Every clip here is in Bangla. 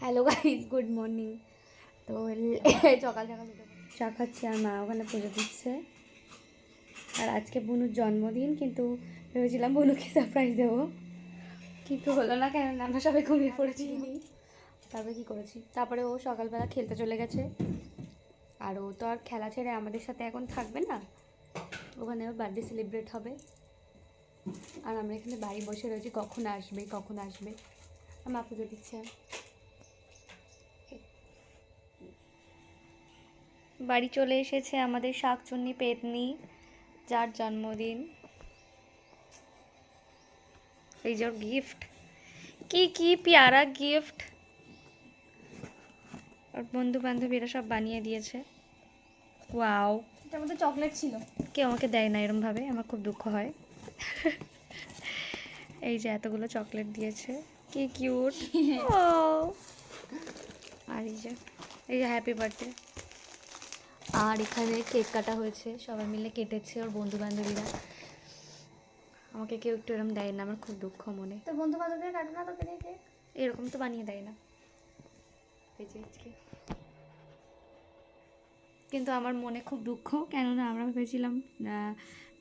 Hello guys, good morning. তো সকাল সকাল চা খাচ্ছি আর মা ওখানে পুজো দিচ্ছে। আর আজকে বুনুর জন্মদিন, কিন্তু ভেবেছিলাম বুনুকে সারপ্রাইজ দেবো, কিন্তু হলো না, কেন আমরা সবাই ঘুমিয়ে পড়েছি। তারপরে কী করেছি, তারপরে ও সকালবেলা খেলতে চলে গেছে। আর ও তো আর খেলা ছেড়ে আমাদের সাথে এখন থাকবে না, ওখানে ওর বার্থডে সেলিব্রেট হবে। আর আমরা এখানে বাড়ি বসে রয়েছি, কখন আসবে কখন আসবে। আর মা পুজো দিচ্ছে। বাড়ি চলে এসেছে আমাদের শাকচুন্নি পেতনি, যার জন্মদিন। এই যে গিফট, কি কি প্যারা গিফট। আর বন্ধু বান্ধবীরা সব বানিয়ে দিয়েছে। ওয়াও, এটার মধ্যে চকলেট ছিল। কেউ আমাকে দেয় না এরম ভাবে, আমার খুব দুঃখ হয়। এই যে এতগুলো চকলেট দিয়েছে, কি কিউট। ও আর এই যে হ্যাপি বার্থডে। আর এখানে কেক কাটা হয়েছে, সবাই মিলে কেটেছে, ওর বন্ধু বান্ধবীরা। আমাকে কেউ একটু এরকম দেয় না, আমার খুব দুঃখ মনে। তোর বন্ধু বান্ধবীরা কাটে না তোকে দিয়ে কেক? এরকম তো বানিয়ে দেয় না। এই যে আজকে কিন্তু আমার মনে খুব দুঃখ, কেননা আমরা ভেবেছিলাম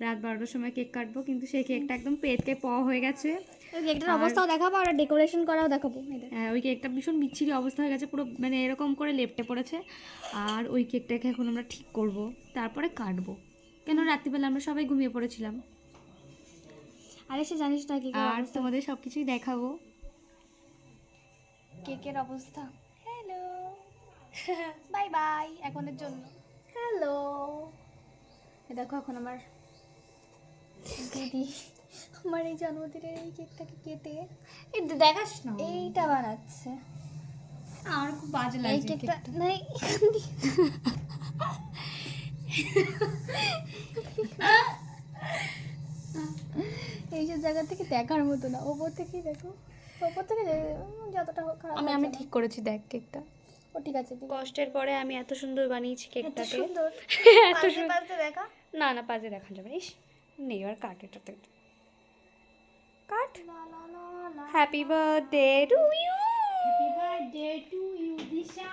রাত 12টার সময় কেক কাটবো, কিন্তু সেই কেকটা একদম পেটকে হয়ে গেছে। ওই কেকটার অবস্থাও দেখাবো আর ডেকোরেশন করাও দেখাবো। হ্যাঁ, ওই কেকটা ভীষণ বিচ্ছিরি অবস্থা হয়ে গেছে, পুরো মানে এরকম করে লেপটে পড়েছে। আর ওই কেকটাকে এখন আমরা ঠিক করব, তারপরে কাটবো, কেন রাত্রিবেলা আমরা সবাই ঘুমিয়ে পড়েছিলাম। আরে সে জানিস না কি আর তোমাদের সব কিছুই দেখাবো। কেকের অবস্থা। হ্যালো, বাই বাই এখনের জন্য। হ্যালো, দেখো এখন আমার দিদি আমার এই জন্মদিনের এই কেকটাকে কেটে এই দেখাস না এইটা বানাচ্ছে। আমার খুব বাজে এই লাগছে কেকটা নাই এইসব জায়গা থেকে দেখার মতো না, ওপর থেকেই দেখো, ওপর থেকে যতটা হোক খারাপ। আমি ঠিক করেছি, দেখ কেকটা। ও ঠিক আছে, কষ্টের পরে আমি এত সুন্দর বানিয়েছি কেকটাকে। সুন্দর এত সুন্দর দেখা। না না, পাজে দেখা যাবে না। ইস নেই, আর কাট এটাতে, cut. Happy birthday to you, happy birthday to you Disha.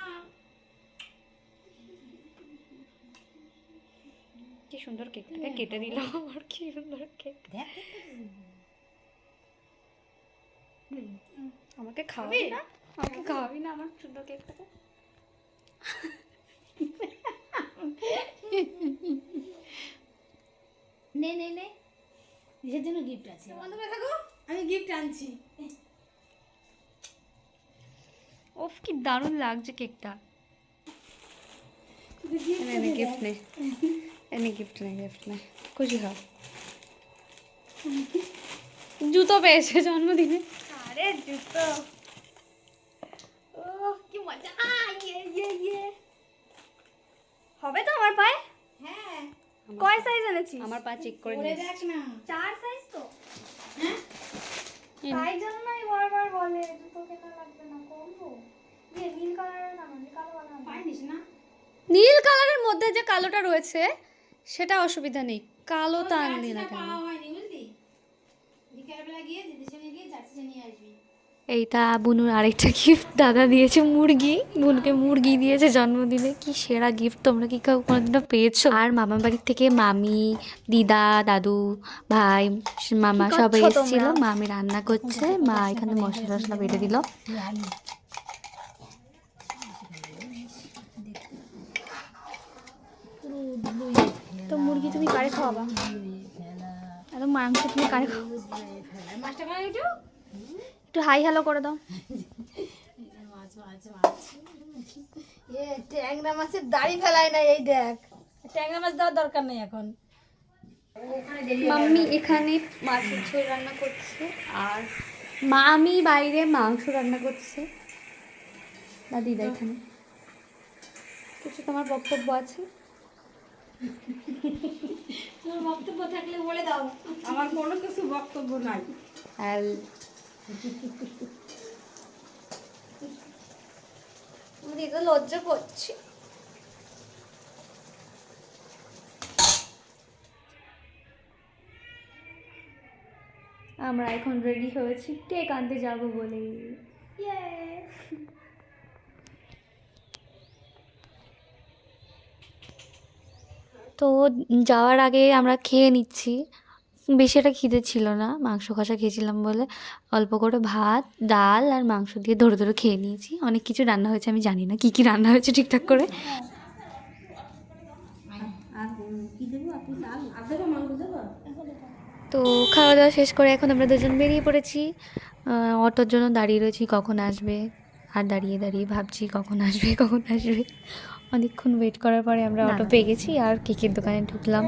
কি সুন্দর কেকটাকে কেটে দিলাম, আর কি সুন্দর কেক। আমাকে খাওয়াবি না? আমাকে খাওয়াবি না আমার সুন্দর কেকটাকে? নে নে নে, নিজের জন্য গিফট আছে। বন্ধ করে থাকো, আমি গিফট আনছি। ওফ, কি দারুণ লাগছে কেকটা। এনে গিফট নে, এনে গিফট নে, গিফট নে, খুশি হ। জুতো পেয়েছে জন্মদিনে। আরে জুতো, ও কি মজা। ইয়ে হবে তো আমার পায়ে? হ্যাঁ। কয় সাইজ এনেছিস? আমার পা চেক করে নিস। দেখ না, 4 সাইজ তো। হ্যাঁ, তাই জন্যই বারবার বলে জুতো কেনা লাগবে না, করবো। ইয়ে নীল কালারের না, কালো কালার পাইনিস না? নীল কালারের মধ্যে যে কালোটা রয়েছে সেটা অসুবিধা নেই, কালো তা আনলি না কেন? এইটা বুনুর আরেকটা গিফট দাদা দিয়েছে, মুরগি। বোনকে মুরগি দিয়েছে জন্মদিনে, কি সেরা গিফট, তোমরা কি কেউ কোনোদিনও পেয়েছো? আর মামা বাড়ির থেকে মামি, দিদা, দাদু, ভাই, মামা সবাই এসেছিল। মামি রান্না করছে, মা এখানে মশলা টশলা বেটে দিল। তো মুরগি তুমি কারে খাওয়াবা? এত মাংস তুমি কারে খাও? একটু হাই হ্যালো করে দাও। ট্যাংরা মাছের দাড়ি ফেলায় না, এই দেখ, ট্যাংরা মাছ দেওয়ার দরকার নেই এখন। মাম্মি এখানে মাছের ঝোল রান্না করছে, আর মামি বাইরে মাংস রান্না করছে। দিদা এখানে কিছু তোমার বক্তব্য আছে? তোমার বক্তব্য থাকলে বলে দাও। আমার কোনো কিছু বক্তব্য নাই। দিদা লজ্জা করছে। আমরা এখন রেডি হয়েছি কেক আনতে যাবো বলে। তো যাওয়ার আগে আমরা খেয়ে নিচ্ছি। বেশি একটা খিদে ছিল না, মাংস কষা খেয়েছিলাম বলে অল্প করে ভাত, ডাল আর মাংস দিয়ে ধরে ধরে খেয়ে নিয়েছি। অনেক কিছু রান্না হয়েছে, আমি জানি না কী কী রান্না হয়েছে ঠিকঠাক করে। তো খাওয়া দাওয়া শেষ করে এখন আমরা দুজন বেরিয়ে পড়েছি। অটোর জন্য দাঁড়িয়ে রয়েছি কখন আসবে, আর দাঁড়িয়ে দাঁড়িয়ে ভাবছি কখন আসবে কখন আসবে। অনেকক্ষণ ওয়েট করার পরে আমরা অটো পেয়ে গেছি আর কেকের দোকানে ঢুকলাম।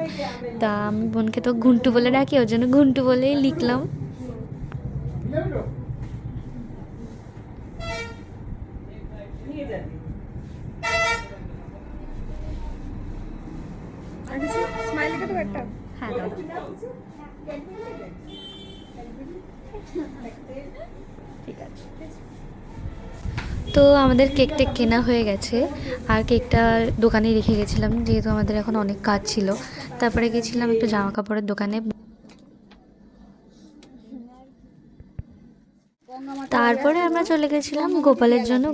তা আমি বোনকে তো ঘুন্টু বলে ডাকি, ওর জন্য ঘুন্টু বলেই লিখলাম। হ্যাঁ ঠিক আছে। তো আমাদের কেক টেক কেনা হয়ে গেছে, আর কেকটা দোকানে রেখে গেছিলাম যেহেতু আমাদের এখন অনেক কাজ ছিল। তারপরে গেছিলাম একটু জামা কাপড়ের দোকানে, তারপরে আমরা চলে গেছিলাম গোপালের জন্য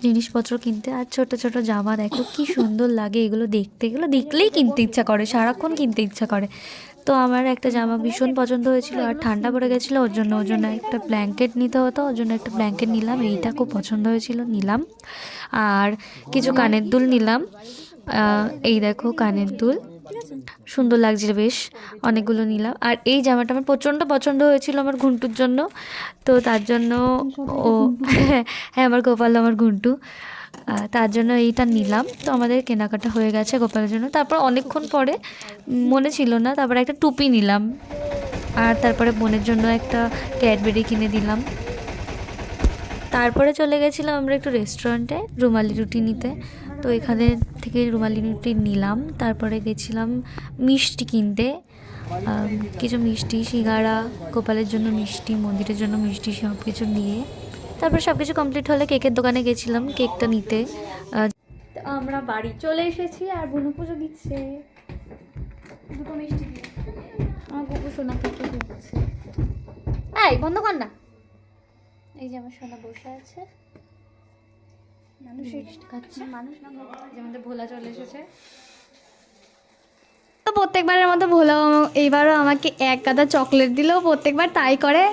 জিনিসপত্র কিনতে। আর ছোট ছোট জামা দেখো কি সুন্দর লাগে এগুলো দেখতে, এগুলো দেখলেই কিনতে ইচ্ছা করে, সারাক্ষণ কিনতে ইচ্ছা করে। তো আমার একটা জামা ভীষণ পছন্দ হয়েছিল, আর ঠান্ডা পড়ে গেছিলো ওর জন্য একটা ব্ল্যাঙ্কেট নিতে হতো, ওর জন্য একটা ব্ল্যাঙ্কেট নিলাম। এইটা খুব পছন্দ হয়েছিল, নিলাম। আর কিছু কানের দুল নিলাম। এই দেখো কানের দুল, সুন্দর লাগছিল বেশ, অনেকগুলো নিলাম। আর এই জামাটা আমার প্রচণ্ড পছন্দ হয়েছিল আমার ঘুন্টুর জন্য, তো তার জন্য ও হ্যাঁ আমার গোপাল আমার ঘুন্টু, তার জন্য এইটা নিলাম। তো আমাদের কেনাকাটা হয়ে গেছে গোপালের জন্য। তারপর অনেকক্ষণ পরে মনে ছিল না, তারপরে একটা টুপি নিলাম, আর তারপরে বোনের জন্য একটা ক্যাডবেরি কিনে দিলাম। তারপরে চলে গেছিলাম আমরা একটু রেস্টুরেন্টে রুমালি রুটি নিতে। তো এখানে থেকে রুমালি রুটি নিলাম। তারপরে গেছিলাম মিষ্টি কিনতে, কিছু মিষ্টি, সিঙ্গাড়া, গোপালের জন্য মিষ্টি, মন্দিরের জন্য মিষ্টি, সব কিছু নিয়ে তারপর সব কিছু কমপ্লিট হলে কেকের দোকানে গেছিলাম কেকটা নিতে। আমরা বাড়ি চলে এসেছি আর বুনু পুজো দিচ্ছে দুটো মিষ্টি দিয়ে। আমার গুপু সোনা কেকে দিচ্ছে। এই বন্ধ কর না। এই যে আমার সোনা বসে আছে, মানুষ খাচ্ছে, মানুষ না যেমন ভোলা চলে এসেছে। তো প্রত্যেকবারের মতো ভোলা এইবারও আমাকে এক গাদা চকলেট দিলেও প্রত্যেকবার তাই করে,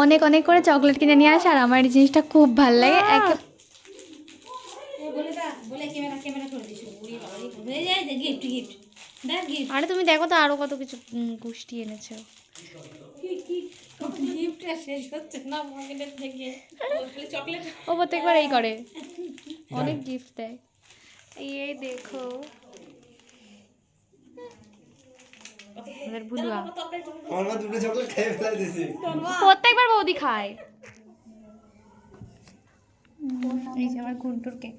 অনেক অনেক করে চকলেট কিনে নিয়ে আসে। আর আমার এই জিনিসটা খুব ভালো লাগে। আরে তুমি দেখো তো আরো কত কিছু গুষ্টি এনেছো। ও প্রত্যেকবার এই করে, অনেক গিফট দেয়। এই দেখো প্রত্যেকবার বৌদি খায়। এই যে আমার Guntur cake.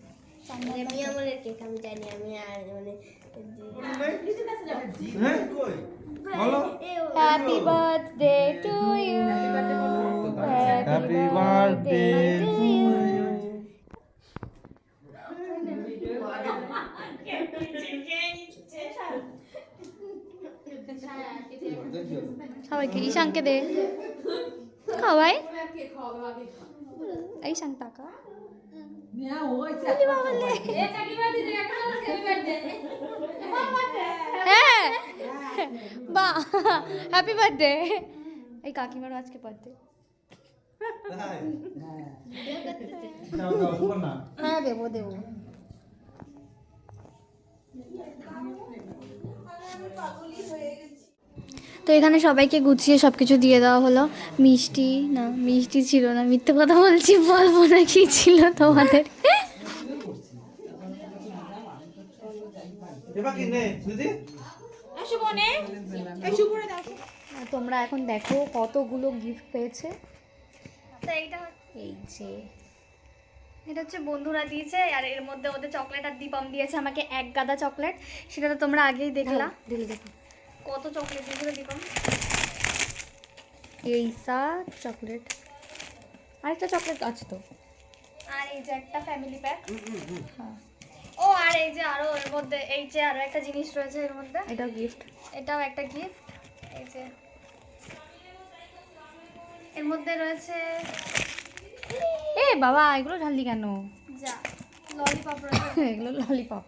Happy birthday to you, happy birthday to you. সবাইকে ঈশানকে দে খাওয়াই। ঈশান টাকা হ্যাঁ বাহ হ্যাপি বার্থডে। এই কাকিমারও আজকে বার্থডে। হ্যাঁ দেবো দেবো। তো এখানে সবাইকে গুছিয়ে সব কিছু দিয়ে দেওয়া হলো। মিষ্টি না, মিষ্টি ছিল না, মিথ্যে কথা বলছি, বলবো না কি ছিল তোমাদের। তোমরা এখন দেখো কতগুলো গিফট পেয়েছে। তো এই যে এটা হচ্ছে বন্ধুরা দিয়েছে, আর এর মধ্যে ওদের চকলেট আর দীপম দিয়েছে আমাকে এক গাদা চকলেট। সেটা তো তোমরা আগেই দেখলা, দেখো কত চকলেট দিয়েছিল দীপম। এই চকলেট, আরেকটা চকলেট আছে তো, আর এই যে একটা ফ্যামিলি প্যাক। হ্যাঁ ও আর এই যে আরো এর মধ্যে এই যে আরো একটা জিনিস রয়েছে এর মধ্যে, এটাও গিফট, এটাও একটা গিফট। এই যে এর মধ্যে রয়েছে, এ বাবা এগুলো ঢাললি কেন? যা ললিপপ রয়েছে এগুলো ললিপপ,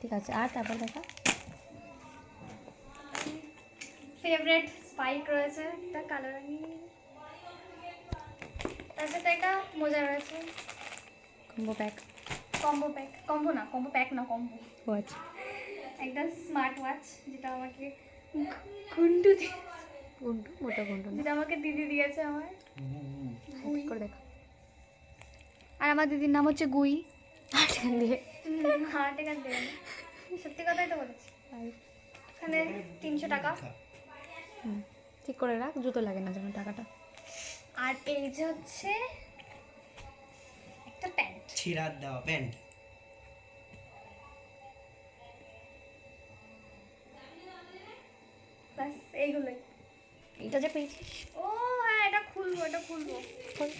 ঠিক আছে। আর তারপর দেখা ফেভারিট স্পাইক রয়েছে একটা কালো রঙের, তার সাথে একটা মোজা রয়েছে, combo pack. Combo pack, combo না, কম্বো প্যাক না, কম্বো। ও আচ্ছা, একটা স্মার্ট ওয়াচ যেটা আমাকে ঘুন্টু গুন্টু, মোটা গুন্টু না, যেটা আমাকে দিদি দিয়েছে আমার, গুই। করে দেখা আর আমার দিদির নাম হচ্ছে গুই। এখান দিয়ে। হার্ট টাকা দেবেন, সত্যি কথাই তো বলেছি। এখানে 300 টাকা। ঠিক করে রাখ, জুতো লাগে না যেন টাকাটা। আর এই যে হচ্ছে একটা প্যান্ট। ছিড়ার দেওয়া প্যান্ট। বাস এইগুলোই। এটা যে পেয়েছিস, ও হ্যাঁ, এটা খুলবো, এটা খুলবো। খোল।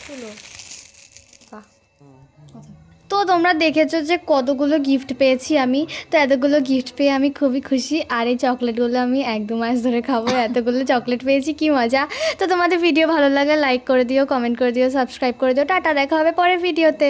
খুলো। বাহ, কথা। তো তোমরা দেখেছো যে কতগুলো গিফট পেয়েছি আমি, তো এতগুলো গিফট পেয়ে আমি খুবই খুশি। আর এই চকলেটগুলো আমি 1-2 মাস ধরে খাবো, এতগুলো চকলেট পেয়েছি, কি মজা। তো তোমাদের ভিডিও ভালো লাগলে লাইক করে দিও, কমেন্ট করে দিও, সাবস্ক্রাইব করে দিও। টাটা, দেখা হবে পরের ভিডিওতে।